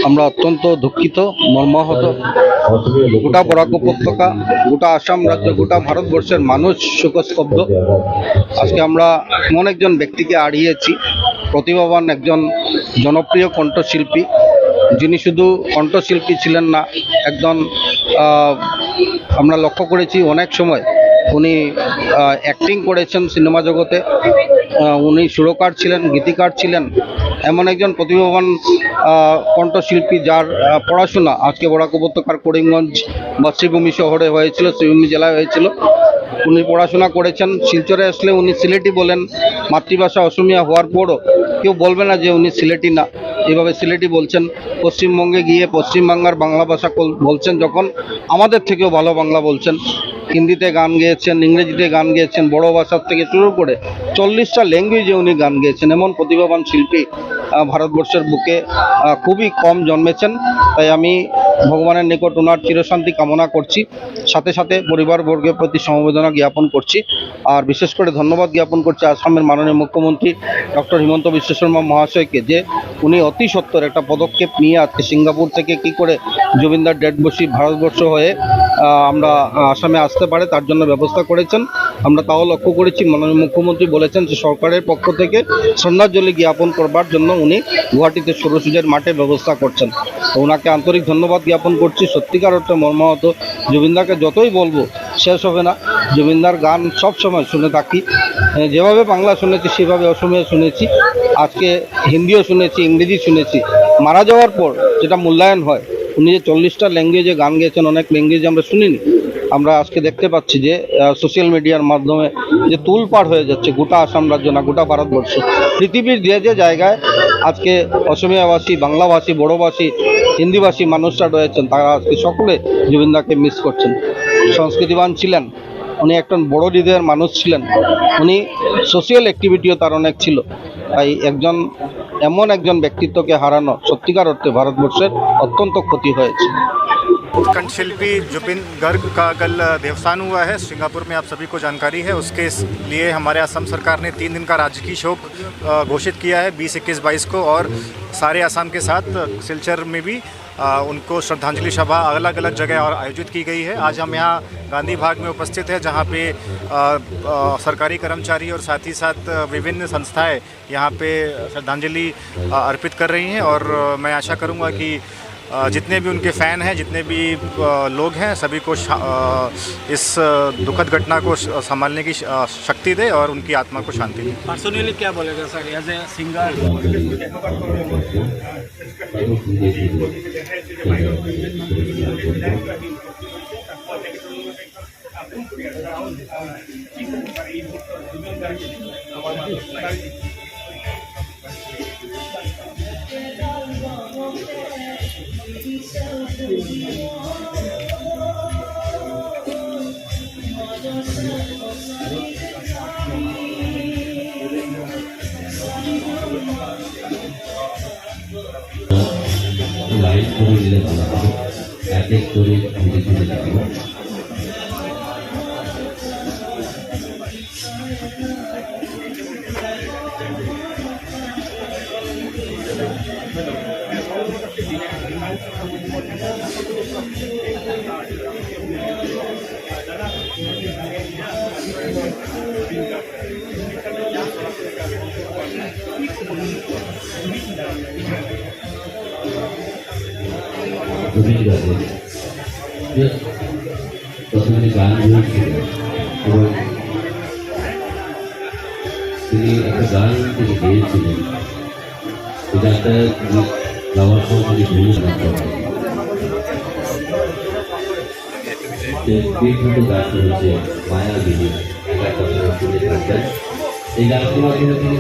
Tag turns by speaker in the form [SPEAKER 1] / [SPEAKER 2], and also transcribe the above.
[SPEAKER 1] আমরা অত্যন্ত দুঃখিত, মর্মাহত। গোটা বরাক উপত্যকা, গোটা আসাম রাজ্য, গোটা ভারতবর্ষের মানুষ শোকস্তব্ধ। আজকে আমরা এমন একজন ব্যক্তিকে হারিয়েছি, প্রতিভাবান একজন জনপ্রিয় কণ্ঠশিল্পী, যিনি শুধু কণ্ঠশিল্পী ছিলেন না, একজন আমরা লক্ষ্য করেছি অনেক সময় উনি অ্যাক্টিং করেছেন সিনেমা জগতে, উনি সুরকার ছিলেন, গীতিকার ছিলেন। এমন একজন প্রতিভাবান কণ্ঠশিল্পী যার পড়াশোনা আজকে বরাক উপত্যকার করিমগঞ্জ বা শ্রীভূমি শহরে হয়েছিল, শ্রীভূমি জেলায় হয়েছিল। উনি পড়াশোনা করেছেন। শিলচরে আসলে উনি সিলেটি বলেন। মাতৃভাষা অসমিয়া হওয়ার পরও কেউ বলবে না যে উনি সিলেটি না, এভাবে সিলেটি বলছেন। পশ্চিমবঙ্গে গিয়ে পশ্চিমবাংলার বাংলা ভাষা বলছেন, যখন আমাদের থেকেও ভালো বাংলা বলছেন। হিন্দিতে গান গেয়েছেন, ইংরেজিতে গান গেয়েছেন, বড় ভাষার থেকে শুরু করে 40টা ল্যাঙ্গুয়েজে উনি গান গেয়েছেন। এমন প্রতিভাবান শিল্পী ভারতবর্ষের বুকে খুবই কম জন্মেছেন। তাই আমি ভগবানের নিকট ওনার চিরশান্তি কামনা করছি, সাথে সাথে পরিবারবর্গের প্রতি সমবেদনা জ্ঞাপন করছি। আর বিশেষ করে ধন্যবাদ জ্ঞাপন করছি আসামের মাননীয় মুখ্যমন্ত্রী ডক্টর হিমন্ত বিশ্ব শর্মা মহাশয়কে, যে উনি অতি সত্বর একটা পদক্ষেপ নিয়ে আজকে সিঙ্গাপুর থেকে কি করে জুবিনদার ডেড বডি ভারতবর্ষ হয়ে আমরা আসামে আসতে পারে তার জন্য ব্যবস্থা করেছেন। আমরা তাও লক্ষ্য করেছি, মাননীয় মুখ্যমন্ত্রী বলেছেন যে সরকারের পক্ষ থেকে শ্রদ্ধাঞ্জলি জ্ঞাপন করবার জন্য উনি গুয়াহাটিতে সৌরসূর্যের মাঠে ব্যবস্থা করছেন। তো ওনাকে আন্তরিক ধন্যবাদ জ্ঞাপন করছি। সত্যিকার অর্থে মর্মাহত। জুবিনদাকে যতই বলবো শেষ হবে না। জুবিনদার গান সব সময় শুনে থাকি, যেভাবে বাংলা শুনেছি সেভাবে অসমীয়া শুনেছি, আজকে হিন্দিও শুনেছি, ইংরেজি শুনেছি। মারা যাওয়ার পর যেটা মূল্যায়ন হয়, উনি যে 40টা ল্যাঙ্গুয়েজে গান গেয়েছেন, অনেক ল্যাঙ্গুয়েজে আমরা শুনিনি। আমরা আজকে দেখতে পাচ্ছি যে সোশ্যাল মিডিয়ার মাধ্যমে যে তুলপাড় হয়ে যাচ্ছে গোটা আসাম রাজ্য না, গোটা ভারতবর্ষ, পৃথিবীর যে যে জায়গায় আজকে অসমীয়াভাষী, বাংলাভাষী, বড়োভাষী, হিন্দিভাষী মানুষরা রয়েছেন, তারা আজকে সকলে জুবিনদাকে মিস করছেন। সংস্কৃতিবান ছিলেন উনি, একজন বড় হৃদয়ের মানুষ ছিলেন উনি, সোশ্যাল অ্যাক্টিভিটিও তার অনেক ছিল। তাই এমন একজন ব্যক্তিত্বকে হারানো সত্যিকার অর্থে ভারতবর্ষের অত্যন্ত ক্ষতি হয়েছে।
[SPEAKER 2] कंठशिल्पी जुबिन गर्ग का कल देवसान हुआ है सिंगापुर में, आप सभी को जानकारी है। उसके लिए हमारे असम सरकार ने 3 दिन का राजकीय शोक घोषित किया है 20, 21, 22 को, और सारे असम के साथ सिलचर में भी उनको श्रद्धांजलि सभा अलग अलग जगह और आयोजित की गई है। आज हम यहाँ गांधी बाग में उपस्थित हैं, जहाँ पे सरकारी कर्मचारी और साथ ही साथ विभिन्न संस्थाएं यहाँ पे श्रद्धांजलि अर्पित कर रही हैं। और मैं आशा करूँगा कि जितने भी उनके फ़ैन हैं, जितने भी लोग हैं, सभी को इस दुखद घटना को संभालने की शक्ति दे और उनकी आत्मा को शांति दे।
[SPEAKER 3] पर्सनली क्या बोलेगा sir as a singer?
[SPEAKER 4] Live করে দিলে ভালো হবে, এক এক করে ধীরে ধীরে যাব। প্রথমে গান গেয়েছিল এবং তিনি একটা গান তিনি গেয়েছিলেন, এটা একটা গাওয়ার সময় তিনি ভুলে শোনাতে হবে। বিখ্যাত গান রয়েছে মায়া বিহি, এটা কথা শুনে থাকতেন। এই গানটির মাধ্যমে তিনি